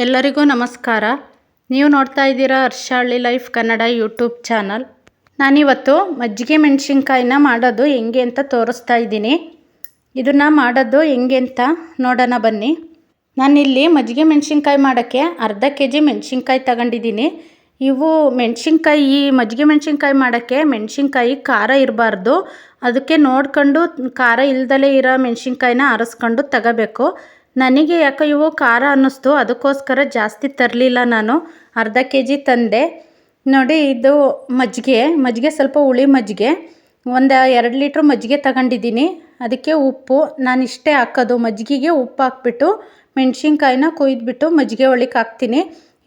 ಎಲ್ಲರಿಗೂ ನಮಸ್ಕಾರ. ನೀವು ನೋಡ್ತಾ ಇದ್ದೀರಾ ಹರ್ಷಹಳ್ಳಿ ಲೈಫ್ ಕನ್ನಡ ಯೂಟ್ಯೂಬ್ ಚಾನಲ್. ನಾನಿವತ್ತು ಮಜ್ಜಿಗೆ ಮೆಣಸಿನ್ಕಾಯಿನ ಮಾಡೋದು ಹೆಂಗೆ ಅಂತ ತೋರಿಸ್ತಾ ಇದ್ದೀನಿ. ಇದನ್ನು ಮಾಡೋದು ಹೆಂಗೆ ಅಂತ ನೋಡೋಣ ಬನ್ನಿ. ನಾನಿಲ್ಲಿ ಮಜ್ಜಿಗೆ ಮೆಣಸಿನ್ಕಾಯಿ ಮಾಡೋಕ್ಕೆ ಅರ್ಧ kg ಮೆಣಸಿನ್ಕಾಯಿ ತಗೊಂಡಿದ್ದೀನಿ. ಇವು ಮೆಣಸಿನ್ಕಾಯಿ, ಈ ಮಜ್ಜಿಗೆ ಮೆಣಸಿನ್ಕಾಯಿ ಮಾಡೋಕ್ಕೆ ಮೆಣಸಿನ್ಕಾಯಿ ಖಾರ ಇರಬಾರ್ದು. ಅದಕ್ಕೆ ನೋಡ್ಕೊಂಡು ಖಾರ ಇಲ್ದಲೇ ಇರೋ ಮೆಣಸಿನ್ಕಾಯಿನ ಆರಿಸ್ಕೊಂಡು ತಗೋಬೇಕು. ನನಗೆ ಯಾಕೋ ಇವು ಖಾರ ಅನ್ನಿಸ್ತು, ಅದಕ್ಕೋಸ್ಕರ ಜಾಸ್ತಿ ತರಲಿಲ್ಲ. ನಾನು ಅರ್ಧ kg ತಂದೆ. ನೋಡಿ, ಇದು ಮಜ್ಜಿಗೆ ಸ್ವಲ್ಪ ಹುಳಿ ಮಜ್ಜಿಗೆ. ಒಂದು 2 ಲೀಟ್ರ್ ಮಜ್ಜಿಗೆ ತಗೊಂಡಿದ್ದೀನಿ. ಅದಕ್ಕೆ ಉಪ್ಪು ನಾನು ಇಷ್ಟೇ ಹಾಕೋದು. ಮಜ್ಜಿಗೆಗೆ ಉಪ್ಪು ಹಾಕ್ಬಿಟ್ಟು ಮೆಣಸಿನ್ಕಾಯಿನ ಕುಯ್ದುಬಿಟ್ಟು ಮಜ್ಜಿಗೆ ಒಳಗೆ ಹಾಕ್ತೀನಿ.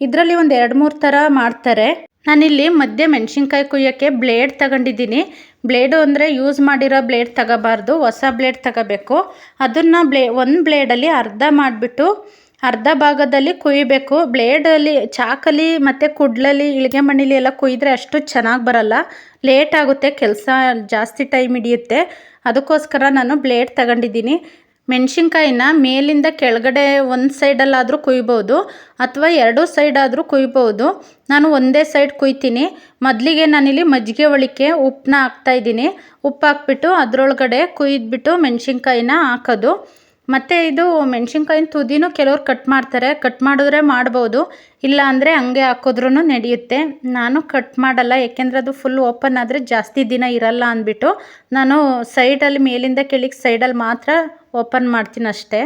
ಇದರಲ್ಲಿ ಒಂದು 2-3 ಥರ ಮಾಡ್ತಾರೆ. ನಾನಿಲ್ಲಿ ಮಧ್ಯೆ ಮೆಣಸಿನ್ಕಾಯಿ ಕುಯ್ಯೋಕ್ಕೆ ಬ್ಲೇಡ್ ತಗೊಂಡಿದ್ದೀನಿ. ಬ್ಲೇಡು ಅಂದರೆ ಯೂಸ್ ಮಾಡಿರೋ ಬ್ಲೇಡ್ ತಗೋಬಾರ್ದು, ಹೊಸ ಬ್ಲೇಡ್ ತಗೋಬೇಕು. ಅದನ್ನು ಒಂದು ಬ್ಲೇಡಲ್ಲಿ ಅರ್ಧ ಮಾಡಿಬಿಟ್ಟು ಅರ್ಧ ಭಾಗದಲ್ಲಿ ಕುಯ್ಯಬೇಕು. ಬ್ಲೇಡಲ್ಲಿ, ಚಾಕಲ್ಲಿ ಮತ್ತು ಕುಡ್ಲಲ್ಲಿ, ಇಳಿಗೆ ಮಣ್ಣಲ್ಲಿ ಎಲ್ಲ ಕುಯ್ದರೆ ಅಷ್ಟು ಚೆನ್ನಾಗಿ ಬರಲ್ಲ. ಲೇಟ್ ಆಗುತ್ತೆ, ಕೆಲಸ ಜಾಸ್ತಿ ಟೈಮ್ ಹಿಡಿಯುತ್ತೆ. ಅದಕ್ಕೋಸ್ಕರ ನಾನು ಬ್ಲೇಡ್ ತಗೊಂಡಿದ್ದೀನಿ. ಮೆಣಸಿನ್ಕಾಯಿನ ಮೇಲಿಂದ ಕೆಳಗಡೆ ಒಂದು ಸೈಡಲ್ಲಾದರೂ ಕುಯ್ಬೋದು, ಅಥವಾ 2 ಸೈಡ್ ಆದರೂ ಕುಯ್ಬೋದು. ನಾನು ಒಂದೇ ಸೈಡ್ ಕುಯ್ತೀನಿ. ಮೊದಲಿಗೆ ನಾನಿಲ್ಲಿ ಮಜ್ಜಿಗೆ ಒಳಕ್ಕೆ ಉಪ್ಪನ್ನ ಹಾಕ್ತಾಯಿದ್ದೀನಿ. ಉಪ್ಪು ಹಾಕ್ಬಿಟ್ಟು ಅದರೊಳಗಡೆ ಕುಯ್ದುಬಿಟ್ಟು ಮೆಣಸಿನ್ಕಾಯಿನ ಹಾಕೋದು. ಮತ್ತು ಇದು ಮೆಣಸಿನ್ಕಾಯಿನ ತುದಿನೂ ಕೆಲವ್ರು ಕಟ್ ಮಾಡ್ತಾರೆ. ಕಟ್ ಮಾಡಿದ್ರೆ ಮಾಡ್ಬೋದು, ಇಲ್ಲ ಅಂದರೆ ಹಂಗೆ ಹಾಕಿದ್ರೂ ನಡೆಯುತ್ತೆ. ನಾನು ಕಟ್ ಮಾಡಲ್ಲ, ಏಕೆಂದರೆ ಅದು ಫುಲ್ ಓಪನ್ ಆದರೆ ಜಾಸ್ತಿ ದಿನ ಇರಲ್ಲ ಅಂದ್ಬಿಟ್ಟು ನಾನು ಸೈಡಲ್ಲಿ, ಮೇಲಿಂದ ಕೆಳಗೆ ಸೈಡಲ್ಲಿ ಮಾತ್ರ ಓಪನ್ ಮಾಡ್ತೀನಿ ಅಷ್ಟೇ.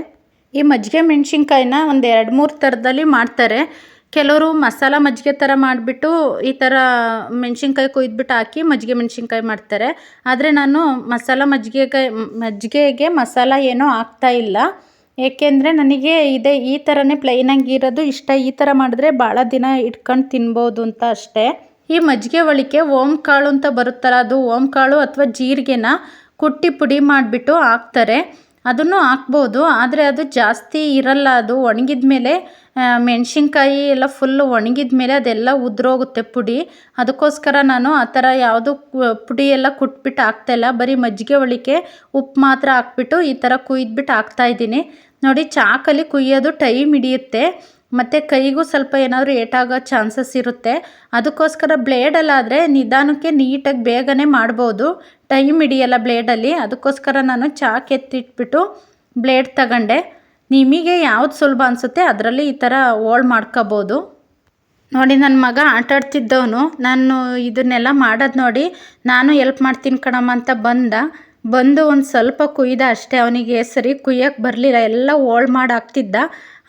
ಈ ಮಜ್ಜಿಗೆ ಮೆಣಸಿನ್ಕಾಯಿನ ಒಂದು 2-3 ಥರದಲ್ಲಿ ಮಾಡ್ತಾರೆ. ಕೆಲವರು ಮಸಾಲ ಮಜ್ಜಿಗೆ ಥರ ಮಾಡಿಬಿಟ್ಟು ಈ ಥರ ಮೆಣಸಿನ್ಕಾಯಿ ಕುಯ್ದುಬಿಟ್ಟು ಹಾಕಿ ಮಜ್ಜಿಗೆ ಮೆಣಸಿನ್ಕಾಯಿ ಮಾಡ್ತಾರೆ. ಆದರೆ ನಾನು ಮಜ್ಜಿಗೆಗೆ ಮಸಾಲ ಏನೂ ಹಾಕ್ತಾಯಿಲ್ಲ. ಏಕೆಂದರೆ ನನಗೆ ಈ ಥರನೇ ಪ್ಲೈನಾಗಿ ಇರೋದು ಇಷ್ಟ. ಈ ಥರ ಮಾಡಿದ್ರೆ ಭಾಳ ದಿನ ಇಟ್ಕೊಂಡು ತಿನ್ಬೋದು ಅಂತ ಅಷ್ಟೇ. ಈ ಮಜ್ಜಿಗೆ ಒಳಕ್ಕೆ ಓಂಕಾಳು ಅಂತ ಬರುತ್ತಲ್ಲ, ಅದು ಓಂಕಾಳು ಅಥವಾ ಜೀರಿಗೆನ ಕುಟ್ಟಿ ಪುಡಿ ಮಾಡಿಬಿಟ್ಟು ಹಾಕ್ತಾರೆ. ಅದನ್ನು ಹಾಕ್ಬೋದು, ಆದರೆ ಅದು ಜಾಸ್ತಿ ಇರಲ್ಲ. ಅದು ಒಣಗಿದ ಮೇಲೆ, ಮೆಣಸಿನ್ಕಾಯಿ ಎಲ್ಲ ಫುಲ್ಲು ಒಣಗಿದ ಮೇಲೆ ಅದೆಲ್ಲ ಉದುರೋಗುತ್ತೆ ಪುಡಿ. ಅದಕ್ಕೋಸ್ಕರ ನಾನು ಆ ಥರ ಯಾವುದು ಪುಡಿ ಎಲ್ಲ ಕುಟ್ಬಿಟ್ಟು ಹಾಕ್ತಾಯಿಲ್ಲ. ಬರೀ ಮಜ್ಜಿಗೆ ಒಳಕ್ಕೆ ಉಪ್ಪು ಮಾತ್ರ ಹಾಕ್ಬಿಟ್ಟು ಈ ಥರ ಕುಯ್ದುಬಿಟ್ಟು ಹಾಕ್ತಾಯಿದ್ದೀನಿ. ನೋಡಿ, ಚಾಕಲ್ಲಿ ಕುಯ್ಯೋದು ಟೈಮ್ ಹಿಡಿಯುತ್ತೆ, ಮತ್ತು ಕೈಗೂ ಸ್ವಲ್ಪ ಏನಾದರೂ ಏಟಾಗೋ ಚಾನ್ಸಸ್ ಇರುತ್ತೆ. ಅದಕ್ಕೋಸ್ಕರ ಬ್ಲೇಡಲ್ಲಾದರೆ ನಿಧಾನಕ್ಕೆ ನೀಟಾಗಿ ಬೇಗನೆ ಮಾಡ್ಬೋದು, ಟೈಮ್ ಹಿಡಿಯಲ್ಲ ಬ್ಲೇಡಲ್ಲಿ. ಅದಕ್ಕೋಸ್ಕರ ನಾನು ಚಾಕ್ ಎತ್ತಿಟ್ಬಿಟ್ಟು ಬ್ಲೇಡ್ ತಗೊಂಡೆ. ನಿಮಗೆ ಯಾವ್ದು ಸುಲಭ ಅನಿಸುತ್ತೆ ಅದರಲ್ಲಿ ಈ ಥರ ಹೋಳು ಮಾಡ್ಕೋಬೋದು. ನೋಡಿ, ನನ್ನ ಮಗ ಆಟಾಡ್ತಿದ್ದವನು. ನಾನು ಇದನ್ನೆಲ್ಲ ಮಾಡೋದು ನೋಡಿ ನಾನು ಎಲ್ಪ್ ಮಾಡ್ತೀನಿ ಕಣಮ್ಮ ಅಂತ ಬಂದು ಒಂದು ಸ್ವಲ್ಪ ಕುಯ್ದ ಅಷ್ಟೇ. ಅವನಿಗೆ ಸರಿ ಕುಯ್ಯೋಕ್ಕೆ ಬರಲಿಲ್ಲ, ಎಲ್ಲ ಹೋಳು ಮಾಡಿ ಹಾಕ್ತಿದ್ದ.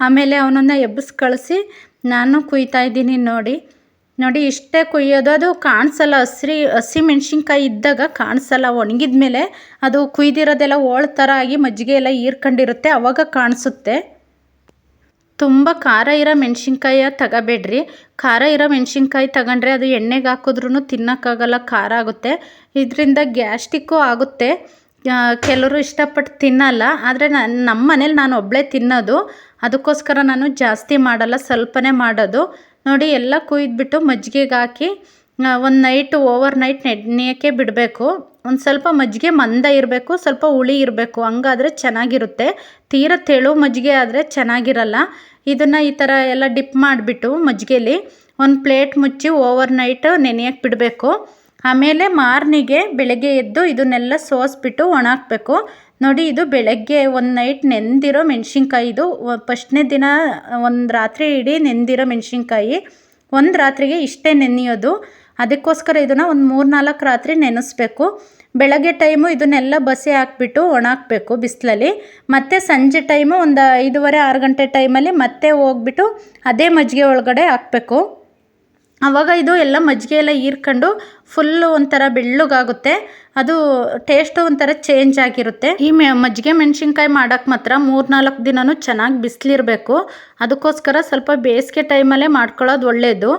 ಆಮೇಲೆ ಅವನನ್ನು ಎಬ್ಬಿಸಿ ಕಳಿಸಿ ನಾನು ಕುಯ್ತಾಯಿದ್ದೀನಿ. ನೋಡಿ ಇಷ್ಟೇ ಕುಯ್ಯೋದು. ಅದು ಕಾಣಿಸಲ್ಲ, ಹಸಿ ಮೆಣಸಿನ್ಕಾಯಿ ಇದ್ದಾಗ ಕಾಣಿಸಲ್ಲ. ಒಣಗಿದ ಮೇಲೆ ಅದು ಕುಯ್ದಿರೋದೆಲ್ಲ ಹೋಳು ಥರ ಆಗಿ ಮಜ್ಜಿಗೆ ಎಲ್ಲ ಹೀರ್ಕೊಂಡಿರುತ್ತೆ, ಆವಾಗ ಕಾಣಿಸುತ್ತೆ. ತುಂಬ ಖಾರ ಇರೋ ಮೆಣಸಿನ್ಕಾಯಿ ತಗೋಬೇಡ್ರಿ. ಖಾರ ಇರೋ ಮೆಣಸಿನ್ಕಾಯಿ ತಗೊಂಡ್ರೆ ಅದು ಎಣ್ಣೆಗೆ ಹಾಕಿದ್ರೂ ತಿನ್ನೋಕ್ಕಾಗಲ್ಲ, ಖಾರ ಆಗುತ್ತೆ. ಇದರಿಂದ ಗ್ಯಾಸ್ಟ್ರಿಕ್ಕು ಆಗುತ್ತೆ. ಕೆಲವರು ಇಷ್ಟಪಟ್ಟು ತಿನ್ನಲ್ಲ, ಆದರೆ ನಮ್ಮ ಮನೇಲಿ ನಾನು ಒಬ್ಬಳೇ ತಿನ್ನೋದು. ಅದಕ್ಕೋಸ್ಕರ ನಾನು ಜಾಸ್ತಿ ಮಾಡಲ್ಲ, ಸ್ವಲ್ಪನೇ ಮಾಡೋದು. ನೋಡಿ, ಎಲ್ಲ ಕುಯ್ದುಬಿಟ್ಟು ಮಜ್ಜಿಗೆಗೆ ಹಾಕಿ ಒಂದು ಓವರ್ ನೈಟ್ ನೆನೆಯೋಕ್ಕೆ ಬಿಡಬೇಕು. ಒಂದು ಸ್ವಲ್ಪ ಮಜ್ಜಿಗೆ ಮಂದ ಇರಬೇಕು, ಸ್ವಲ್ಪ ಹುಳಿ ಇರಬೇಕು, ಹಂಗಾದರೆ ಚೆನ್ನಾಗಿರುತ್ತೆ. ತೀರ ತೆಳು ಮಜ್ಜಿಗೆ ಆದರೆ ಚೆನ್ನಾಗಿರಲ್ಲ. ಇದನ್ನು ಈ ಥರ ಎಲ್ಲ ಡಿಪ್ ಮಾಡಿಬಿಟ್ಟು ಮಜ್ಜಿಗೆಲಿ ಒಂದು ಪ್ಲೇಟ್ ಮುಚ್ಚಿ ಓವರ್ ನೈಟ್ ನೆನೆಯೋಕ್ಕೆ ಬಿಡಬೇಕು. ಆಮೇಲೆ ಮಾರನಿಗೆ ಬೆಳಗ್ಗೆ ಎದ್ದು ಇದನ್ನೆಲ್ಲ ಸೋಸಿಬಿಟ್ಟು ಒಣಹಾಕಬೇಕು. ನೋಡಿ, ಇದು ಬೆಳಗ್ಗೆ ಒಂದು ನೈಟ್ ನೆಂದಿರೋ ಮೆಣಸಿನ್ಕಾಯಿ. ಇದು ಫಸ್ಟ್ನೇ ದಿನ ಒಂದು ರಾತ್ರಿ ಇಡೀ ನೆಂದಿರೋ ಮೆಣಸಿನ್ಕಾಯಿ. ಒಂದು ರಾತ್ರಿಗೆ ಇಷ್ಟೇ ನೆನೆಯೋದು. ಅದಕ್ಕೋಸ್ಕರ ಇದನ್ನು ಒಂದು 3-4 ರಾತ್ರಿ ನೆನೆಸ್ಬೇಕು. ಬೆಳಗ್ಗೆ ಟೈಮು ಇದನ್ನೆಲ್ಲ ಬಸಿ ಹಾಕ್ಬಿಟ್ಟು ಒಣಹಾಕಬೇಕು ಬಿಸಿಲಲ್ಲಿ. ಮತ್ತು ಸಂಜೆ ಟೈಮು ಒಂದು 5:30-6 ಗಂಟೆ ಟೈಮಲ್ಲಿ ಮತ್ತೆ ಹೋಗ್ಬಿಟ್ಟು ಅದೇ ಮಜ್ಜಿಗೆ ಒಳಗಡೆ ಹಾಕಬೇಕು. ಆವಾಗ ಇದು ಎಲ್ಲ ಮಜ್ಜಿಗೆ ಎಲ್ಲ ಹೀರ್ಕೊಂಡು ಫುಲ್ಲು ಒಂಥರ ಬೆಳ್ಳಗಾಗುತ್ತೆ. ಅದು ಟೇಸ್ಟು ಒಂಥರ ಚೇಂಜ್ ಆಗಿರುತ್ತೆ. ಈ ಮಜ್ಜಿಗೆ ಮೆಣಸಿನ್ಕಾಯಿ ಮಾಡೋಕ್ಕೆ ಮಾತ್ರ 3-4 ದಿನವೂ ಚೆನ್ನಾಗಿ ಬಿಸಿಲಿರಬೇಕು. ಅದಕ್ಕೋಸ್ಕರ ಸ್ವಲ್ಪ ಬೇಸಿಗೆ ಟೈಮಲ್ಲೇ ಮಾಡ್ಕೊಳ್ಳೋದು ಒಳ್ಳೆಯದು.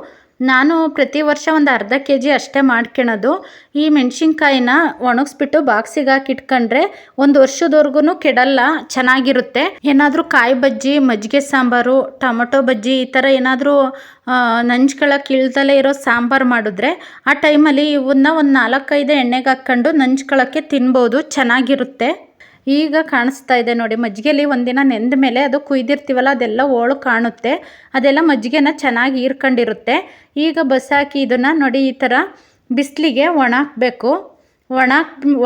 ನಾನು ಪ್ರತಿ ವರ್ಷ ಒಂದು ಅರ್ಧ kg ಅಷ್ಟೇ ಮಾಡ್ಕೊಳೋದು. ಈ ಮೆಣಸಿನ್ಕಾಯಿನ ಒಣಗಿಸ್ಬಿಟ್ಟು ಬಾಕ್ಸಿಗೆ ಹಾಕಿ ಇಟ್ಕೊಂಡ್ರೆ 1 ವರ್ಷದವರೆಗೂ ಕೆಡಲ್ಲ, ಚೆನ್ನಾಗಿರುತ್ತೆ. ಏನಾದರೂ ಕಾಯಿ ಬಜ್ಜಿ, ಮಜ್ಜಿಗೆ ಸಾಂಬಾರು, ಟೊಮೊಟೊ ಬಜ್ಜಿ ಈ ಥರ ಏನಾದರೂ ನಂಚ್ಕೊಳ್ಳೋಕೆ ಇಳ್ದಲೇ ಇರೋ ಸಾಂಬಾರು ಮಾಡಿದ್ರೆ ಆ ಟೈಮಲ್ಲಿ ಇವನ್ನ ಒಂದು 4-5 ಎಣ್ಣೆಗೆ ಹಾಕ್ಕೊಂಡು ನಂಚ್ಕೊಳ್ಳೋಕ್ಕೆ ತಿನ್ಬೋದು, ಚೆನ್ನಾಗಿರುತ್ತೆ. ಈಗ ಕಾಣಿಸ್ತಾ ಇದೆ ನೋಡಿ. ಮಜ್ಜಿಗೆಲಿ ಒಂದಿನ ನೆಂದ ಮೇಲೆ ಅದು ಕುಯ್ದಿರ್ತೀವಲ್ಲ ಅದೆಲ್ಲ ಹೋಳು ಕಾಣುತ್ತೆ. ಅದೆಲ್ಲ ಮಜ್ಜಿಗೆನ ಚೆನ್ನಾಗಿ ಹೀರ್ಕೊಂಡಿರುತ್ತೆ. ಈಗ ಬಸಾಕಿ ಇದನ್ನು ನೋಡಿ ಈ ಥರ ಬಿಸಿಲಿಗೆ ಒಣಾಕಬೇಕು.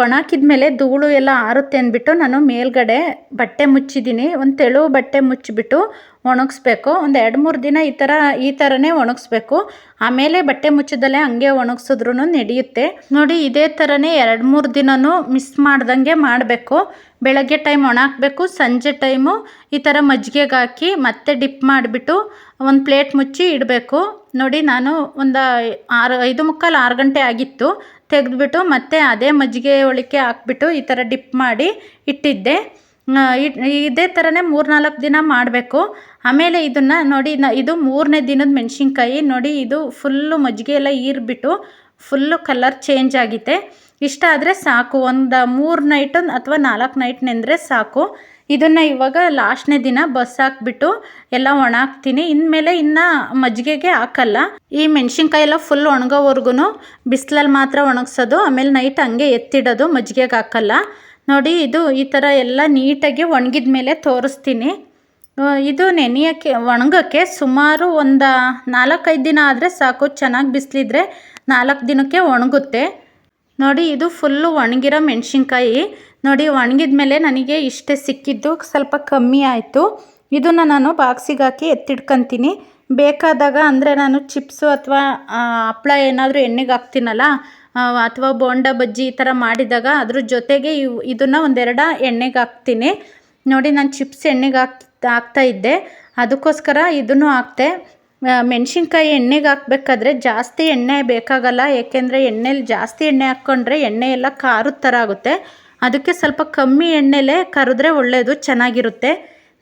ಒಣಾಕಿದ ಮೇಲೆ ಧೂಳು ಎಲ್ಲ ಆರುತ್ತೆ ಅಂದ್ಬಿಟ್ಟು ನಾನು ಮೇಲ್ಗಡೆ ಬಟ್ಟೆ ಮುಚ್ಚಿದ್ದೀನಿ. ಒಂದು ತೆಳು ಬಟ್ಟೆ ಮುಚ್ಚಿಬಿಟ್ಟು ಒಣಗಿಸ್ಬೇಕು. ಒಂದು 2-3 ದಿನ ಈ ಥರನೇ ಒಣಗಿಸ್ಬೇಕು. ಆಮೇಲೆ ಬಟ್ಟೆ ಮುಚ್ಚಿದಲ್ಲೇ ಹಂಗೆ ಒಣಗಿಸಿದ್ರೂ ನಡೆಯುತ್ತೆ ನೋಡಿ. ಇದೇ ಥರನೇ 2-3 ದಿನವೂ ಮಿಸ್ ಮಾಡ್ದಂಗೆ ಮಾಡಬೇಕು. ಬೆಳಗ್ಗೆ ಟೈಮ್ ಒಣಾಕಬೇಕು, ಸಂಜೆ ಟೈಮು ಈ ಥರ ಮಜ್ಜಿಗೆಗೆ ಹಾಕಿ ಮತ್ತೆ ಡಿಪ್ ಮಾಡಿಬಿಟ್ಟು ಒಂದು ಪ್ಲೇಟ್ ಮುಚ್ಚಿ ಇಡಬೇಕು ನೋಡಿ. ನಾನು ಒಂದು 5:45-6 ಗಂಟೆ ಆಗಿತ್ತು. ತೆಗೆದುಬಿಟ್ಟು ಮತ್ತೆ ಅದೇ ಮಜ್ಜಿಗೆ ಒಳಕ್ಕೆ ಹಾಕ್ಬಿಟ್ಟು ಈ ಥರ ಡಿಪ್ ಮಾಡಿ ಇಟ್ಟಿದ್ದೆ. ಇದೇ ಥರನೇ 3-4 ದಿನ ಮಾಡಬೇಕು. ಆಮೇಲೆ ಇದನ್ನು ನೋಡಿ, ಇದು 3ನೇ ದಿನದ ಮೆಣಸಿನ್ಕಾಯಿ ನೋಡಿ. ಇದು ಫುಲ್ಲು ಮಜ್ಜಿಗೆ ಎಲ್ಲ ಹೀರ್ಬಿಟ್ಟು ಫುಲ್ಲು ಕಲರ್ ಚೇಂಜ್ ಆಗಿದೆ. ಇಷ್ಟ ಆದರೆ ಸಾಕು. ಒಂದು 3 ನೈಟು ಅಥವಾ 4 ನೈಟ್ ನೆಂದರೆ ಸಾಕು. ಇದನ್ನು ಇವಾಗ ಲಾಸ್ಟ್ನೇ ದಿನ ಹಾಕ್ಬಿಟ್ಟು ಎಲ್ಲ ಒಣಾಕ್ತೀನಿ. ಇನ್ಮೇಲೆ ಇನ್ನು ಮಜ್ಜಿಗೆಗೆ ಹಾಕಲ್ಲ. ಈ ಮೆಣಸಿನ್ಕಾಯಿ ಎಲ್ಲ ಫುಲ್ ಒಣಗೋವರೆಗೂ ಬಿಸಿಲಲ್ಲಿ ಮಾತ್ರ ಒಣಗಿಸೋದು. ಆಮೇಲೆ ನೈಟ್ ಹಂಗೆ ಎತ್ತಿಡೋದು, ಮಜ್ಜಿಗೆಗೆ ಹಾಕಲ್ಲ ನೋಡಿ. ಇದು ಈ ಥರ ಎಲ್ಲ ನೀಟಾಗಿ ಒಣಗಿದ ಮೇಲೆ ತೋರಿಸ್ತೀನಿ. ಇದು ಒಣಗೋಕ್ಕೆ ಸುಮಾರು ಒಂದು 4-5 ದಿನ ಆದರೆ ಸಾಕು. ಚೆನ್ನಾಗಿ ಬಿಸಿಲಿದ್ರೆ 4 ದಿನಕ್ಕೆ ಒಣಗುತ್ತೆ ನೋಡಿ. ಇದು ಫುಲ್ಲು ಒಣಗಿರೋ ಮೆಣಸಿನ್ಕಾಯಿ ನೋಡಿ. ಒಣಗಿದ ಮೇಲೆ ನನಗೆ ಇಷ್ಟೇ ಸಿಕ್ಕಿದ್ದು, ಸ್ವಲ್ಪ ಕಮ್ಮಿ ಆಯಿತು. ಇದನ್ನು ನಾನು ಬಾಕ್ಸಿಗೆ ಹಾಕಿ ಎತ್ತಿಡ್ಕೊತೀನಿ. ಬೇಕಾದಾಗ ಅಂದರೆ ನಾನು ಚಿಪ್ಸು ಅಥವಾ ಹಪ್ಪಳ ಏನಾದರೂ ಎಣ್ಣೆಗೆ ಹಾಕ್ತೀನಲ್ಲ, ಅಥವಾ ಬೋಂಡ ಬಜ್ಜಿ ಈ ಥರ ಮಾಡಿದಾಗ ಅದ್ರ ಜೊತೆಗೆ ಇದನ್ನು 1-2 ಎಣ್ಣೆಗೆ ಹಾಕ್ತೀನಿ ನೋಡಿ. ನಾನು ಚಿಪ್ಸ್ ಎಣ್ಣೆಗೆ ಹಾಕ್ತಾಯಿದ್ದೆ, ಅದಕ್ಕೋಸ್ಕರ ಇದನ್ನು ಹಾಕ್ತೆ. ಮೆಣಸಿನ್ಕಾಯಿ ಎಣ್ಣೆಗೆ ಹಾಕ್ಬೇಕಾದ್ರೆ ಜಾಸ್ತಿ ಎಣ್ಣೆ ಬೇಕಾಗಲ್ಲ. ಏಕೆಂದರೆ ಎಣ್ಣೆಲಿ ಜಾಸ್ತಿ ಎಣ್ಣೆ ಹಾಕ್ಕೊಂಡ್ರೆ ಎಣ್ಣೆ ಎಲ್ಲ ಖಾರದ ಥರ ಆಗುತ್ತೆ. ಅದಕ್ಕೆ ಸ್ವಲ್ಪ ಕಮ್ಮಿ ಎಣ್ಣೆಲೇ ಕರಿದ್ರೆ ಒಳ್ಳೆಯದು, ಚೆನ್ನಾಗಿರುತ್ತೆ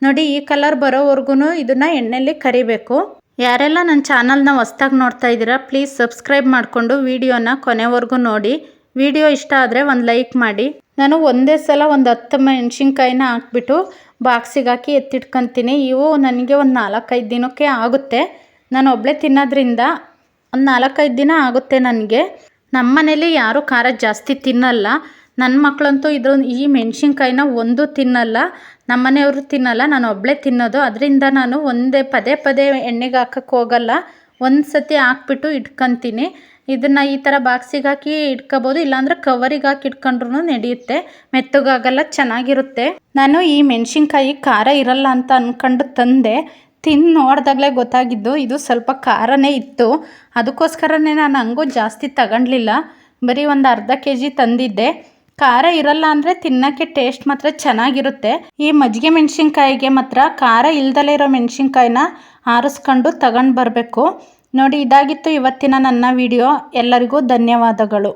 ನೋಡಿ. ಈ ಕಲರ್ ಬರೋವರೆಗೂ ಇದನ್ನು ಎಣ್ಣೆಲಿ ಕರಿಬೇಕು. ಯಾರೆಲ್ಲ ನನ್ನ ಚಾನಲ್ನ ಹೊಸ್ದಾಗಿ ನೋಡ್ತಾ ಇದ್ದೀರಾ, ಪ್ಲೀಸ್ ಸಬ್ಸ್ಕ್ರೈಬ್ ಮಾಡಿಕೊಂಡು ವಿಡಿಯೋನ ಕೊನೆವರೆಗೂ ನೋಡಿ. ವಿಡಿಯೋ ಇಷ್ಟ ಆದರೆ ಒಂದು ಲೈಕ್ ಮಾಡಿ. ನಾನು ಒಂದೇ ಸಲ ಒಂದು 10 ಮೆಣಸಿನ್ಕಾಯಿನ ಹಾಕ್ಬಿಟ್ಟು ಬಾಕ್ಸಿಗೆ ಹಾಕಿ ಎತ್ತಿಟ್ಕೊತೀನಿ. ಇವು ನನಗೆ ಒಂದು 4-5 ದಿನಕ್ಕೆ ಆಗುತ್ತೆ. ನಾನು ಒಬ್ಬಳೇ ತಿನ್ನೋದ್ರಿಂದ ಒಂದು 4-5 ದಿನ ಆಗುತ್ತೆ ನನಗೆ. ನಮ್ಮ ಮನೇಲಿ ಯಾರೂ ಖಾರ ಜಾಸ್ತಿ ತಿನ್ನಲ್ಲ. ನನ್ನ ಮಕ್ಕಳಂತೂ ಈ ಮೆಣಸಿನ್ಕಾಯಿನ ಒಂದು ತಿನ್ನಲ್ಲ, ನಮ್ಮ ಮನೆಯವರು ತಿನ್ನಲ್ಲ, ನಾನು ಒಬ್ಬಳೇ ತಿನ್ನೋದು. ಅದರಿಂದ ನಾನು ಪದೇ ಎಣ್ಣೆಗೆ ಹಾಕಕ್ಕೆ ಹೋಗಲ್ಲ. ಒಂದು ಸತಿ ಹಾಕ್ಬಿಟ್ಟು ಇಟ್ಕೊತೀನಿ. ಇದನ್ನು ಈ ಥರ ಬಾಕ್ಸಿಗೆ ಹಾಕಿ ಇಟ್ಕೋಬೋದು, ಇಲ್ಲಾಂದರೆ ಕವರಿಗೆ ಹಾಕಿ ಇಟ್ಕೊಂಡ್ರೂ ನಡೆಯುತ್ತೆ. ಮೆತ್ತಗಾಗಲ್ಲ, ಚೆನ್ನಾಗಿರುತ್ತೆ. ನಾನು ಈ ಮೆಣಸಿನ್ಕಾಯಿ ಖಾರ ಇರಲ್ಲ ಅಂತ ಅಂದ್ಕೊಂಡು ತಂದೆ. ತಿಂದು ನೋಡಿದಾಗಲೇ ಗೊತ್ತಾಗಿದ್ದು ಇದು ಸ್ವಲ್ಪ ಖಾರನೇ ಇತ್ತು. ಅದಕ್ಕೋಸ್ಕರನೇ ನಾನು ಹಂಗೂ ಜಾಸ್ತಿ ತಗೊಂಡ್ಲಿಲ್ಲ. ಬರೀ ಒಂದು ಅರ್ಧ kg ತಂದಿದ್ದೆ. ಖಾರ ಇರಲ್ಲ ಅಂದರೆ ತಿನ್ನೋಕ್ಕೆ ಟೇಸ್ಟ್ ಮಾತ್ರ ಚೆನ್ನಾಗಿರುತ್ತೆ. ಈ ಮಜ್ಜಿಗೆ ಮೆಣಸಿನ್ಕಾಯಿಗೆ ಮಾತ್ರ ಖಾರ ಇಲ್ದಲೇ ಇರೋ ಮೆಣಸಿನ್ಕಾಯಿನ ಆರಿಸ್ಕೊಂಡು ತಗೊಂಡು ಬರಬೇಕು ನೋಡಿ. ಇದಾಗಿತ್ತು ಇವತ್ತಿನ ನನ್ನ ವಿಡಿಯೋ. ಎಲ್ಲರಿಗೂ ಧನ್ಯವಾದಗಳು.